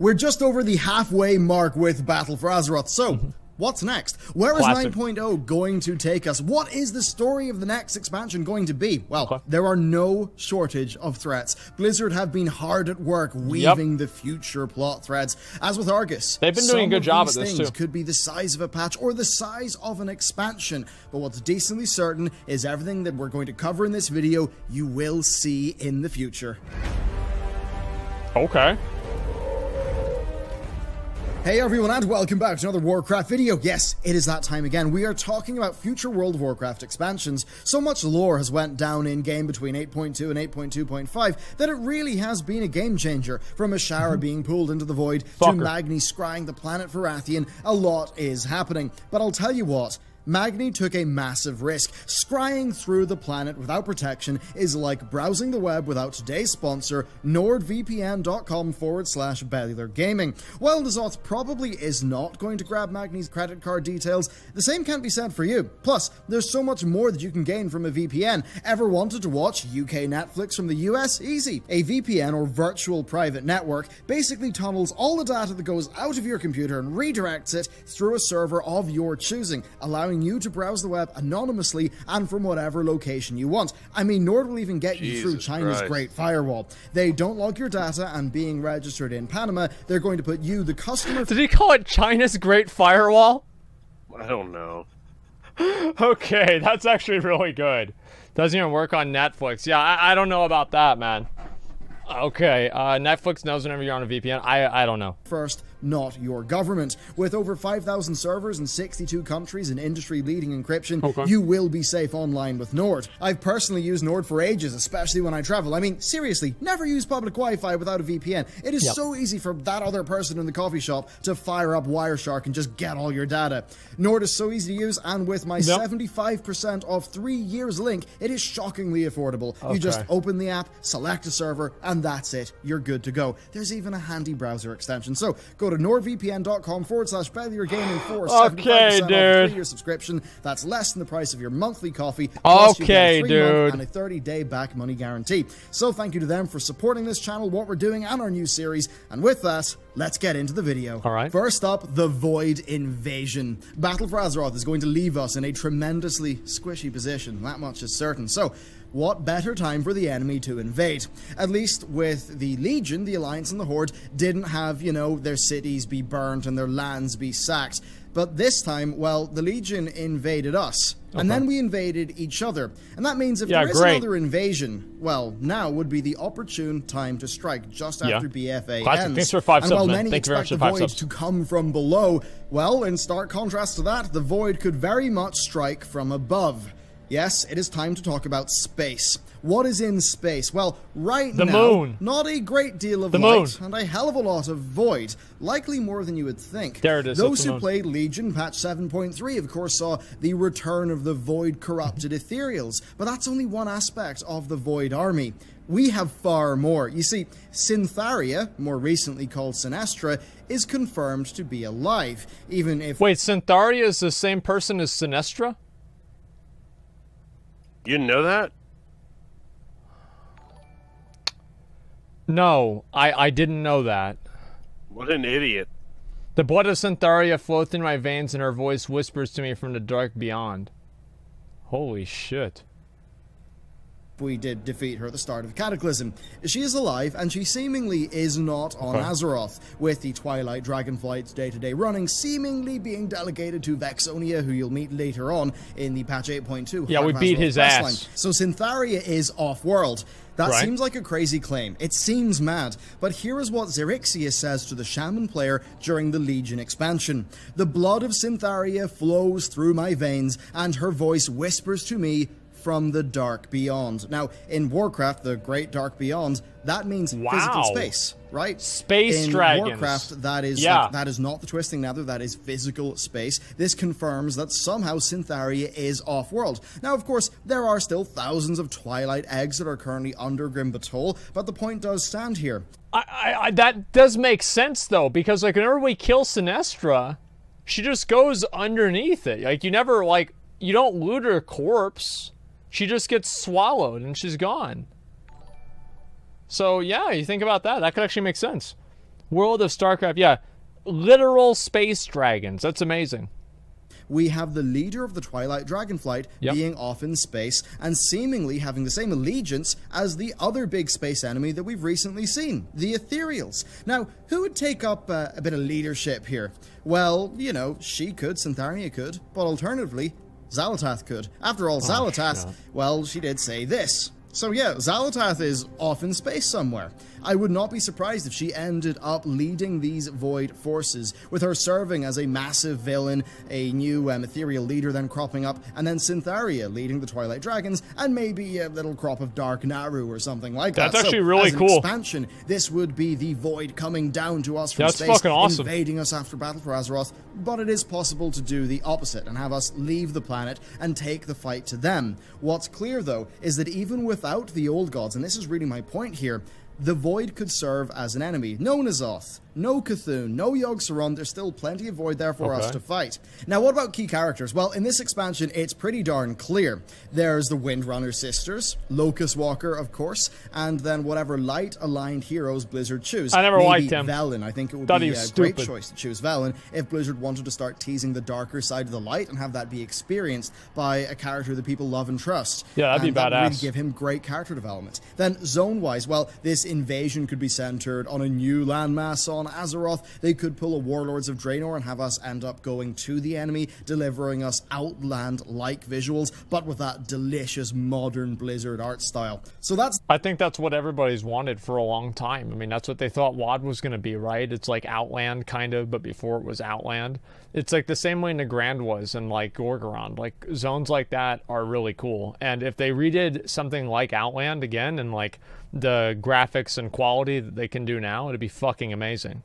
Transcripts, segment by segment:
We're just over the halfway mark with Battle for Azeroth, so what's next? Where is 9.0 going to take us? What is the story of the next expansion going to be? Well, there are no shortage of threats. Blizzard have been hard at work weaving the future plot threads. As with Argus, they've been doing a good job at this too. Could be the size of a patch or the size of an expansion, but what's decently certain is everything that we're going to cover in this video you will see in the future. Okay. Hey everyone, and welcome back to another Warcraft video. Yes, it is that time again. We are talking about future World of Warcraft expansions. So much lore has went down in game between 8.2 and 8.2.5 that it really has been a game changer. From Ashara being pulled into the void to Magni scrying the planet Varathian, a lot is happening. But I'll tell you what, Magni took a massive risk. Scrying through the planet without protection is like browsing the web without today's sponsor, nordvpn.com/Bellular Gaming. While Azeroth probably is not going to grab Magni's credit card details, the same can't be said for you. Plus, there's so much more that you can gain from a VPN. Ever wanted to watch UK Netflix from the US? Easy. A VPN, or virtual private network, basically tunnels all the data that goes out of your computer and redirects it through a server of your choosing, allowing you to browse the web anonymously and from whatever location you want. I mean, Nord will even get you through China's Great Firewall. They don't log your data, and being registered in Panama, they're going to put you, the customer... Did he call it China's Great Firewall? I don't know. Okay, that's actually really good. Doesn't even work on Netflix. Yeah, I don't know about that, man. Okay, Netflix knows whenever you're on a VPN. I don't know. First, not your government. With over 5,000 servers in 62 countries and industry-leading encryption, you will be safe online with Nord. I've personally used Nord for ages, especially when I travel. I mean, seriously, never use public Wi-Fi without a VPN. It is so easy for that other person in the coffee shop to fire up Wireshark and just get all your data. Nord is so easy to use, and with my 75% off 3 years link, it is shockingly affordable. You just open the app, select a server, and that's it. You're good to go. There's even a handy browser extension. So go to nordvpn.com/Bellular Gaming for 75% off a 3-year subscription. That's less than the price of your monthly coffee. Plus you get a 3-month and a 30-day back money guarantee. So thank you to them for supporting this channel, what we're doing, and our new series. And with that, let's get into the video. First up, the Void Invasion. Battle for Azeroth is going to leave us in a tremendously squishy position. That much is certain. So, what better time for the enemy to invade? At least with the Legion, the Alliance and the Horde didn't have, you know, their cities be burnt and their lands be sacked. But this time, well, the Legion invaded us. And then we invaded each other. And that means if there is another invasion, well, now would be the opportune time to strike just after BFA ends. Thanks for 5 and while many expect the Void to come from below, well, in stark contrast to that, the Void could very much strike from above. Yes, it is time to talk about space. What is in space? Well, right now, moon. Not a great deal of light and a hell of a lot of void. Likely more than you would think. There it is. Those who played Legion patch 7.3 of course saw the return of the void corrupted ethereals, but that's only one aspect of the Void army. We have far more. You see, Syntharia, more recently called Sinestra, is confirmed to be alive, even if... Wait, Syntharia is the same person as Sinestra? You didn't know that? No, I didn't know that. What an idiot. The blood of Syntharia flows through my veins and her voice whispers to me from the dark beyond. Holy shit. We did defeat her at the start of Cataclysm. She is alive, and she seemingly is not on Azeroth, with the Twilight Dragonflight's day-to-day running seemingly being delegated to Vexonia, who you'll meet later on in the patch 8.2. Yeah, we beat his ass. So Syntharia is off-world. That seems like a crazy claim. It seems mad, but here is what Xerixius says to the Shaman player during the Legion expansion. The blood of Syntharia flows through my veins, and her voice whispers to me from the dark beyond. Now, in Warcraft, the Great Dark Beyond, that means physical space, right? Space dragons. In Warcraft, that is that is not the Twisting Nether, that is physical space. This confirms that somehow Syntharia is off-world. Now, of course, there are still thousands of Twilight eggs that are currently under Grim Batol, but the point does stand here. That does make sense, though, because, like, whenever we kill Sinestra, she just goes underneath it. Like, you never, like, you don't loot her corpse. She just gets swallowed and she's gone. So yeah, you think about that. That could actually make sense. World of StarCraft, yeah. Literal space dragons. That's amazing. We have the leader of the Twilight Dragonflight being off in space and seemingly having the same allegiance as the other big space enemy that we've recently seen, the Ethereals. Now, who would take up a bit of leadership here? Well, you know, she could, Syntharia could, but alternatively, Xal'atath could. After all, Xal'atath, well, she did say this. So yeah, Xal'atath is off in space somewhere. I would not be surprised if she ended up leading these Void forces, with her serving as a massive villain, a new ethereal leader then cropping up, and then Syntharia leading the Twilight Dragons, and maybe a little crop of Dark Naru or something like that. That's actually really cool. Expansion, this would be the Void coming down to us from space, fucking awesome. invading us after Battle for Azeroth, but it is possible to do the opposite and have us leave the planet and take the fight to them. What's clear though is that even without the old gods, and this is really my point here, the Void could serve as an enemy. No N'Zoth, no Cthulhu, no Yogg-Saron, there's still plenty of Void there for us to fight. Now, what about key characters? Well, in this expansion, it's pretty darn clear. There's the Windrunner sisters, Locust Walker, of course, and then whatever light-aligned heroes Blizzard choose. I never liked him. Velen. I think it would be a great choice to choose Velen if Blizzard wanted to start teasing the darker side of the light and have that be experienced by a character that people love and trust. Yeah, that'd be badass. That would really give him great character development. Then, zone-wise, well, this invasion could be centered on a new landmass on Azeroth. They could pull a Warlords of Draenor and have us end up going to the enemy, delivering us Outland-like visuals, but with that delicious modern Blizzard art style. So I think that's what everybody's wanted for a long time. I mean, that's what they thought WoD was going to be, right? It's like Outland, kind of, but before it was Outland. It's like the same way Nagrand was and like Gorgorond. Like, zones like that are really cool. And if they redid something like Outland again and like the graphics and quality that they can do now, it'd be fucking amazing.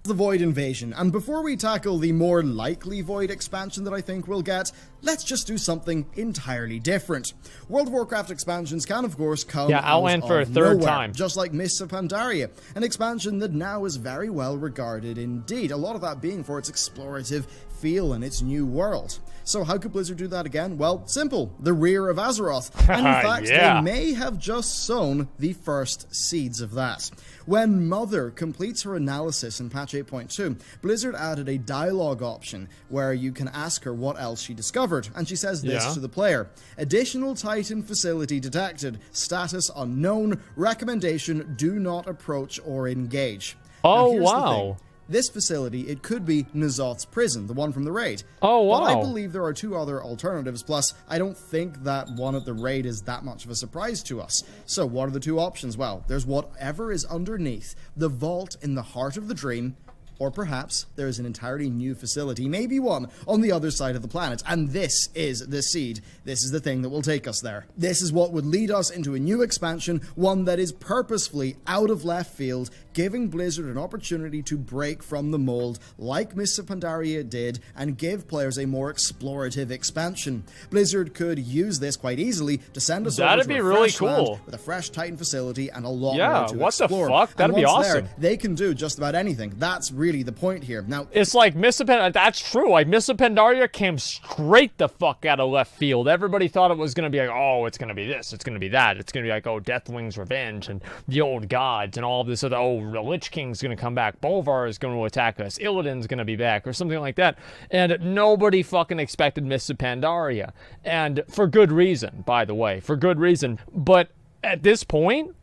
The Void invasion, and before we tackle the more likely Void expansion that I think we'll get, let's just do something entirely different. World of Warcraft expansions can of course come Outland for a third time, just like Mists of Pandaria, an expansion that now is very well regarded indeed, a lot of that being for its explorative feel and its new world. So how could Blizzard do that again? Well, simple, the rear of Azeroth, and in fact they may have just sown the first seeds of that. When Mother completes her analysis in patch 8.2, Blizzard added a dialogue option where you can ask her what else she discovered, and she says this to the player: additional Titan facility detected, status unknown, recommendation do not approach or engage. Oh, wow. This facility, it could be N'Zoth's prison, the one from the raid. Oh, wow. But I believe there are two other alternatives, plus I don't think that one at the raid is that much of a surprise to us. So what are the two options? Well, there's whatever is underneath the vault in the heart of the dream, or perhaps there is an entirely new facility, maybe one on the other side of the planet, and this is the seed. This is the thing that will take us there. This is what would lead us into a new expansion, one that is purposefully out of left field, giving Blizzard an opportunity to break from the mold, like Mists of Pandaria did, and give players a more explorative expansion. Blizzard could use this quite easily to send us over to a really fresh cool land with a fresh Titan facility and a lot more to what explore. The fuck? That'd be awesome. There, they can do just about anything. That's really the point here. Now, it's like Mists of Pandaria. That's true. Like, Mists of Pandaria came straight the fuck out of left field. Everybody thought it was going to be like, oh, it's going to be this, it's going to be that. It's going to be like, oh, Deathwing's Revenge and the old gods and all of this other, oh, the Lich King's going to come back. Bolvar is going to attack us. Illidan's going to be back or something like that. And nobody fucking expected Mists of Pandaria. And for good reason, by the way. For good reason. But at this point,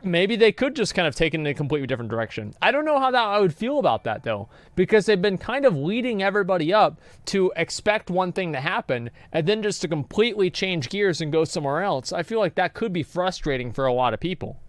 maybe they could just kind of take it in a completely different direction. I don't know how I would feel about that, though, because they've been kind of leading everybody up to expect one thing to happen and then just to completely change gears and go somewhere else. I feel like that could be frustrating for a lot of people.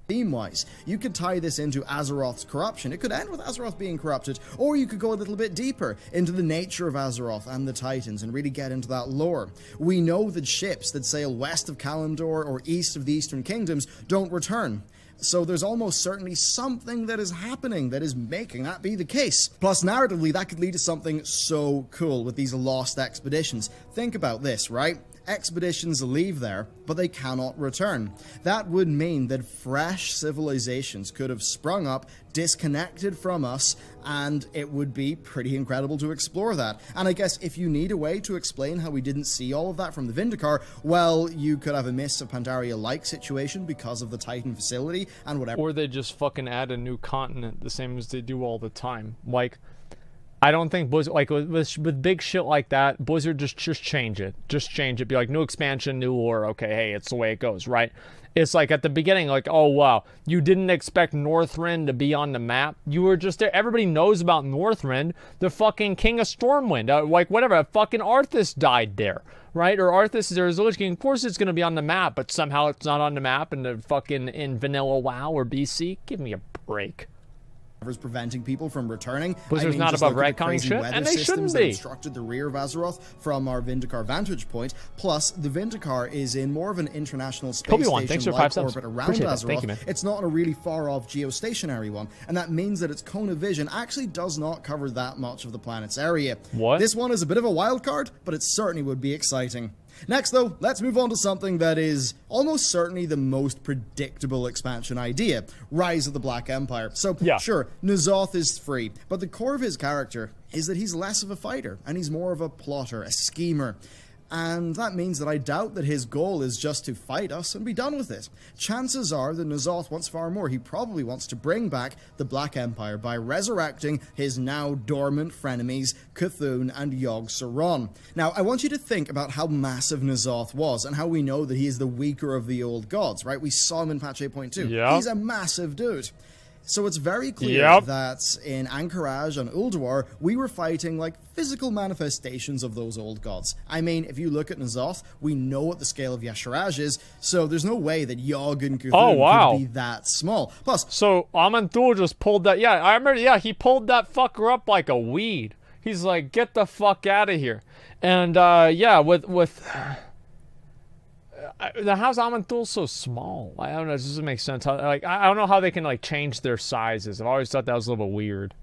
Theme-wise, you could tie this into Azeroth's corruption. It could end with Azeroth being corrupted, or you could go a little bit deeper into the nature of Azeroth and the Titans and really get into that lore. We know that ships that sail west of Kalimdor or east of the Eastern Kingdoms don't return. So there's almost certainly something that is happening that is making that be the case. Plus, narratively, that could lead to something so cool with these lost expeditions. Think about this, right? expeditions leave there, but they cannot return. That would mean that fresh civilizations could have sprung up, disconnected from us, and it would be pretty incredible to explore that. And I guess if you need a way to explain how we didn't see all of that from the Vindicar, well, you could have a Mists of Pandaria-like situation because of the Titan facility and whatever. Or they just fucking add a new continent, the same as they do all the time. Like, I don't think Blizzard, like with big shit like that, Blizzard just change it. Just change it. Be like, new expansion, new lore. Okay, hey, it's the way it goes, right? It's like at the beginning, like, oh wow, you didn't expect Northrend to be on the map. You were just there. Everybody knows about Northrend. The fucking King of Stormwind, like whatever. Fucking Arthas died there, right? Or Arthas is there as the Lich King. Of course, it's gonna be on the map, but somehow it's not on the map in the fucking in vanilla WoW or BC. Give me a break. Preventing people from returning. Blizzard's not above retconning shit, and they shouldn't be. Obstructed the rear of Azeroth from our Vindicar vantage point. Plus, the Vindicar is in more of an international space station-like orbit around Azeroth. Thank you, man. It's not in a really far-off geostationary one, and that means that its cone of vision actually does not cover that much of the planet's area. What? This one is a bit of a wild card, but it certainly would be exciting. Next, though, let's move on to something that is almost certainly the most predictable expansion idea, Rise of the Black Empire. So, yeah. Sure, N'Zoth is free, but the core of his character is that he's less of a fighter, and he's more of a plotter, a schemer. And that means that I doubt that his goal is just to fight us and be done with it. Chances are that N'Zoth wants far more. He probably wants to bring back the Black Empire by resurrecting his now dormant frenemies, Cthulhu and Yogg-Saron. Now, I want you to think about how massive N'Zoth was and how we know that he is the weaker of the old gods, right? We saw him in patch 8.2. Yep. He's a massive dude. So it's very clear that in Anchorage and Ulduar, we were fighting like physical manifestations of those old gods. I mean, if you look at N'Zoth, we know what the scale of Yasharaj is, so there's no way that Yogg and Cthulhu could be that small. Plus, so Aman'Thul just pulled that. Yeah, I remember. Yeah, he pulled that fucker up like a weed. He's like, get the fuck out of here. And yeah, with how's Aman'Thul so small? I don't know. It doesn't make sense. I don't know how they can like change their sizes. I've always thought that was a little weird.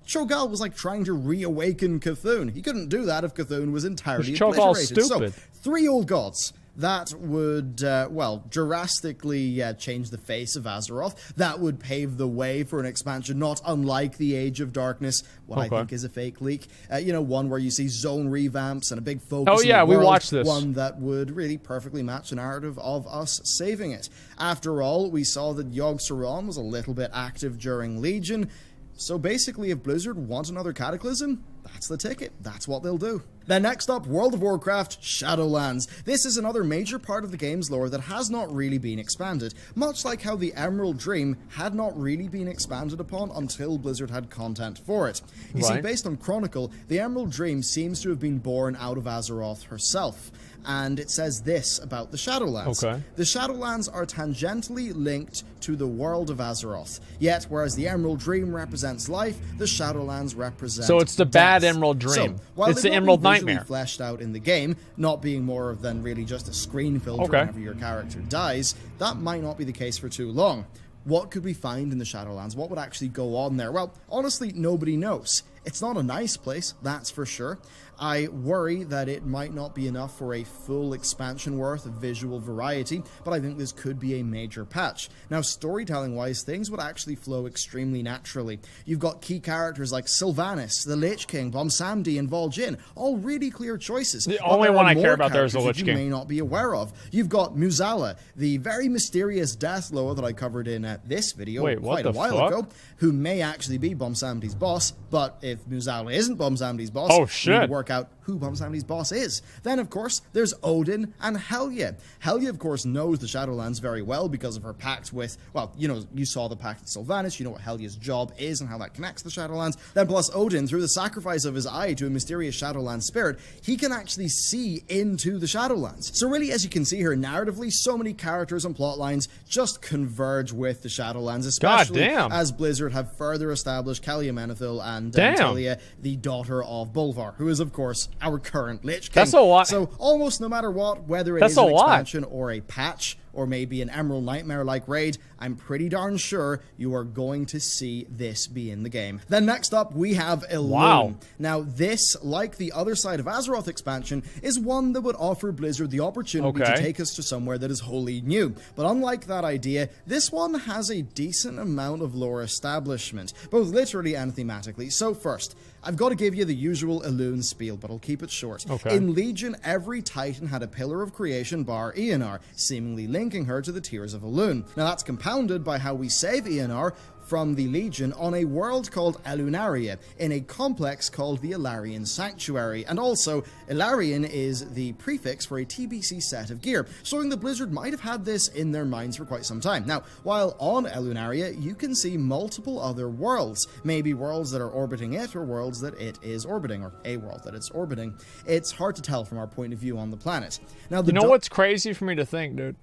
Cho'Gall was like trying to reawaken Cthulhu. He couldn't do that if Cthulhu was entirely Cho'Gall's obliterated. stupid. So, 3 old gods. That would, well, drastically change the face of Azeroth. That would pave the way for an expansion not unlike the Age of Darkness, what I think is a fake leak. You know, one where you see zone revamps and a big focus on the world. We watched this. One that would really perfectly match the narrative of us saving it. After all, we saw that Yogg-Saron was a little bit active during Legion. So basically, if Blizzard want another Cataclysm, that's the ticket. That's what they'll do. Then next up, World of Warcraft Shadowlands. This is another major part of the game's lore that has not really been expanded, much like how the Emerald Dream had not really been expanded upon until Blizzard had content for it. You see, based on Chronicle, the Emerald Dream seems to have been born out of Azeroth herself. And it says this about the Shadowlands. The Shadowlands are tangentially linked to the world of Azeroth. Yet, whereas the Emerald Dream represents life, the Shadowlands represent So it's the death. bad Emerald Dream. So, while it's the Emerald Nightmare. Fleshed out in the game, not being more than really just a screen filter whenever your character dies, that might not be the case for too long. What could we find in the Shadowlands? What would actually go on there? Well, honestly, nobody knows. It's not a nice place, that's for sure. I worry that it might not be enough for a full expansion worth of visual variety, but I think this could be a major patch. Now, storytelling-wise, things would actually flow extremely naturally. You've got key characters like Sylvanas, the Lich King, Bomsamdi, and Vol'jin, all really clear choices. The only one I care about there is the Lich King. You may not be aware of. You've got Muzala, the very mysterious Deathlord that I covered in this video quite a while ago, who may actually be Bomsamdi's boss, but if Muzala isn't Bomsamdi's boss, we need to work out who Bomsamdi's boss is. Then, of course, there's Odin and Helya. Helya, of course, knows the Shadowlands very well because of her pact with, well, you know, you saw the pact with Sylvanas, you know what Helya's job is and how that connects to the Shadowlands. Then plus Odin, through the sacrifice of his eye to a mysterious Shadowland spirit, he can actually see into the Shadowlands. So really, as you can see here, narratively, so many characters and plot lines just converge with the Shadowlands, especially as Blizzard have further established Kalia Menethil and Talia, the daughter of Bolvar, who is, of course, our current Lich King. That's a lot. So almost no matter what, whether it is an expansion or a patch, or maybe an Emerald Nightmare-like raid, I'm pretty darn sure you are going to see this be in the game. Then next up, we have Elune. Wow. Now this, like the other side of Azeroth expansion, is one that would offer Blizzard the opportunity to take us to somewhere that is wholly new. But unlike that idea, this one has a decent amount of lore establishment, both literally and thematically. So first, I've got to give you the usual Elune spiel, but I'll keep it short. In Legion, every Titan had a pillar of creation bar Eonar, seemingly linking her to the tiers of Elune. Now that's compounded by how we save Eonar from the Legion on a world called Elunaria, in a complex called the Ilarian Sanctuary, and also Ilarian is the prefix for a TBC set of gear, showing that Blizzard might have had this in their minds for quite some time. Now, while on Elunaria, you can see multiple other worlds, maybe worlds that are orbiting it, or worlds that it is orbiting, or a world that it's orbiting. It's hard to tell from our point of view on the planet. Now, you know what's crazy for me to think, dude?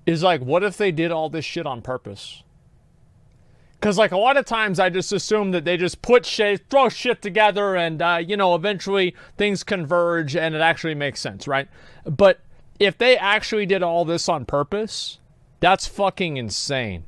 Is like, what if they did all this shit on purpose? Because, like, a lot of times I just assume that they just put shit, throw shit together and, you know, eventually things converge and it actually makes sense, right? But if they actually did all this on purpose, that's fucking insane.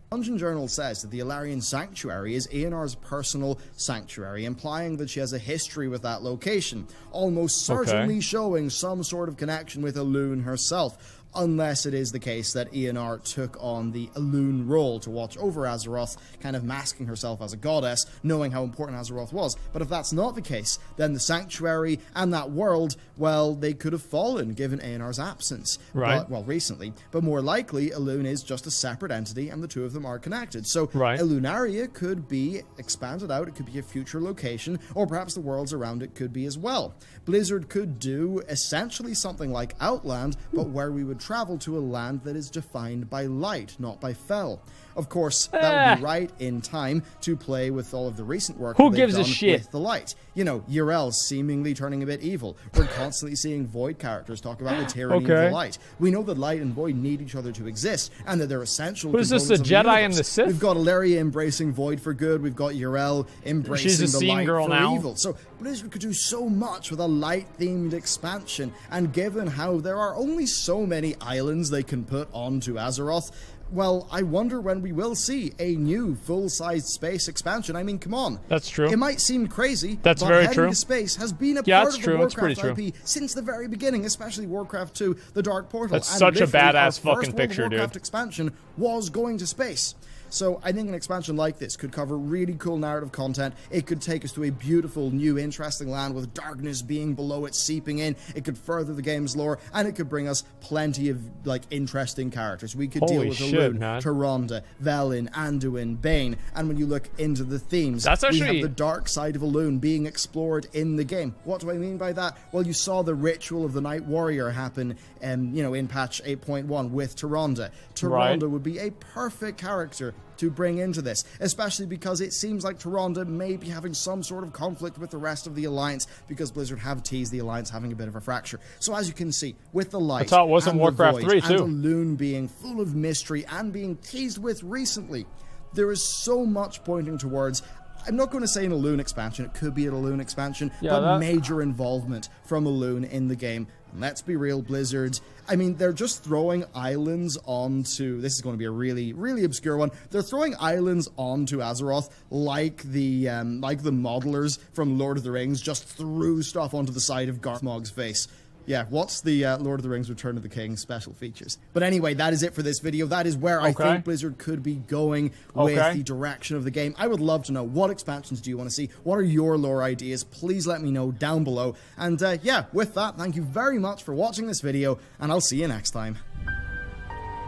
Dungeon Journal says that the Ilarian Sanctuary is Eonar's personal sanctuary, implying that she has a history with that location, almost certainly showing some sort of connection with Elune herself. Unless it is the case that Eonar took on the Elune role to watch over Azeroth, kind of masking herself as a goddess, knowing how important Azeroth was. But if that's not the case, then the Sanctuary and that world, well, they could have fallen given Eonar's absence. Right. Well, recently. But more likely, Elune is just a separate entity and the two of them are connected. So Elunaria could be expanded out, it could be a future location, or perhaps the worlds around it could be as well. Blizzard could do essentially something like Outland, but where we would travel to a land that is defined by light, not by fel. Of course, that would be right in time to play with all of the recent work Who that gives they've a done shit? with the light. You know, Yrel seemingly turning a bit evil. We're constantly seeing Void characters talk about the tyranny of the light. We know that light and Void need each other to exist, and that they're essential Who's this, components the of Jedi universe. and the Sith? We've got Ilaria embracing Void for good. We've got Yrel embracing She's a the scene light girl for now. evil. So Blizzard could do so much with a light-themed expansion, and given how there are only so many islands they can put onto Azeroth, well, I wonder when we will see a new full-sized space expansion. I mean, come on. That's true. It might seem crazy, That's but very heading true. to space has been a part of the true. It's Warcraft pretty true. IP since the very beginning, especially Warcraft 2, The Dark Portal. That's And such a literally, badass our first fucking World of picture, dude. Warcraft expansion was going to space. So I think an expansion like this could cover really cool narrative content. It could take us to a beautiful, new, interesting land with darkness being below it, seeping in. It could further the game's lore, and it could bring us plenty of, like, interesting characters. We could deal with Elune, Tyrande, Velen, Anduin, Bane, and when you look into the themes, we have the dark side of Elune being explored in the game. What do I mean by that? Well, you saw the ritual of the Night Warrior happen, you know, in patch 8.1 with Tyrande. Tyrande would be a perfect character to bring into this, especially because it seems like Tyrande may be having some sort of conflict with the rest of the Alliance, because Blizzard have teased the Alliance having a bit of a fracture. So as you can see, with the light, that's how it was in and Warcraft the Void, 3 too. and Elune being full of mystery and being teased with recently, there is so much pointing towards, I'm not going to say an Elune expansion, it could be an Elune expansion, but major involvement from Elune in the game. And let's be real, Blizzard, I mean, they're just throwing islands onto, this is going to be a really, really obscure one, they're throwing islands onto Azeroth like the modelers from Lord of the Rings just threw stuff onto the side of Garth Mog's face. Yeah, what's the Lord of the Rings Return of the King special features? But anyway, that is it for this video. That is where I think Blizzard could be going with the direction of the game. I would love to know, what expansions do you want to see? What are your lore ideas? Please let me know down below. And yeah, with that, thank you very much for watching this video, and I'll see you next time.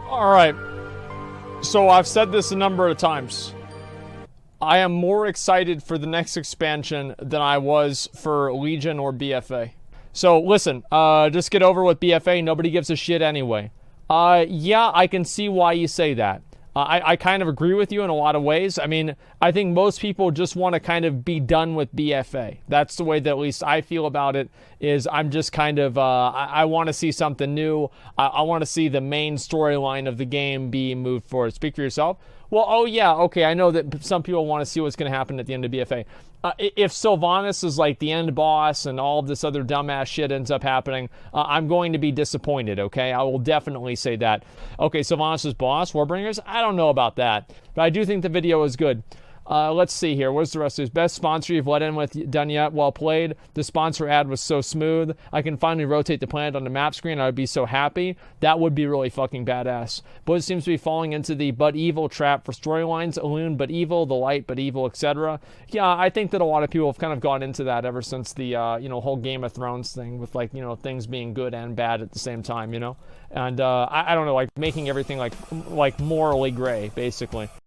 Alright, so I've said this a number of times. I am more excited for the next expansion than I was for Legion or BFA. So listen, just get over with BFA, nobody gives a shit anyway. Yeah, I can see why you say that. I kind of agree with you in a lot of ways. I mean, I think most people just want to kind of be done with BFA. That's the way that at least I feel about it, is I'm just kind of, I want to see something new. I want to see the main storyline of the game be moved forward. Speak for yourself. Well, oh yeah, okay, I know that some people want to see what's going to happen at the end of BFA. If Sylvanas is like the end boss and all of this other dumbass shit ends up happening, I'm going to be disappointed, okay? I will definitely say that. Okay, Sylvanas is boss, Warbringers? I don't know about that, but I do think the video is good. Let's see here. What's the rest of this? Best sponsor you've let in with done yet? Well played. The sponsor ad was so smooth. I can finally rotate the planet on the map screen. I would be so happy. That would be really fucking badass. But it seems to be falling into the but evil trap for storylines. Elune but evil, the light but evil, etc. Yeah, I think that a lot of people have kind of gone into that ever since the whole Game of Thrones thing with like things being good and bad at the same time, And I don't know, like making everything like morally gray, basically.